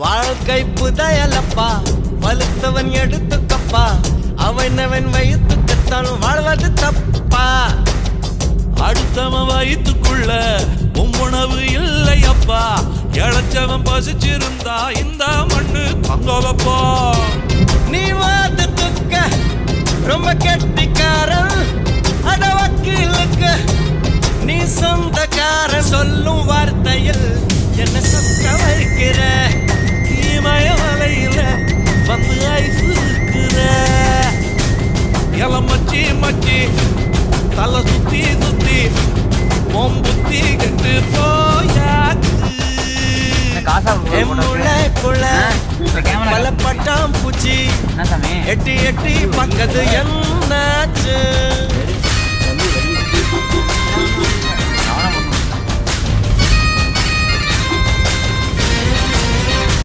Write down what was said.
வாழ்க்கை புதையலப்பா, வலுத்தவன் எடுத்துக்கப்பா, அவனவன் வயிற்றுக்குத்தான் வாழ்வது தப்பா. அடுத்தவன் வயிற்றுக்குள்ள உணவு இல்லையப்பா, இழைச்சவன் பசிச்சிருந்தா இந்த மண்ணு தங்கவப்பா. நீ வாதத்துக்க ரொம்ப கெட்டிக்காரன், அட வக்கீலுக்கு நீ சொந்தக்காரன். சொல்லும் வார்த்தையில் என்ன சொக்க வைக்கிற, இமய மலையில வந்து ஐசு இருக்கிற. இளம் மச்சி மச்சி தலை சுத்தி சுத்தி பொம்புத்தி கெட்டு போயாச்சு. பல பட்டாம் பூச்சி எட்டி எட்டி பக்கத்து என்னாச்சு.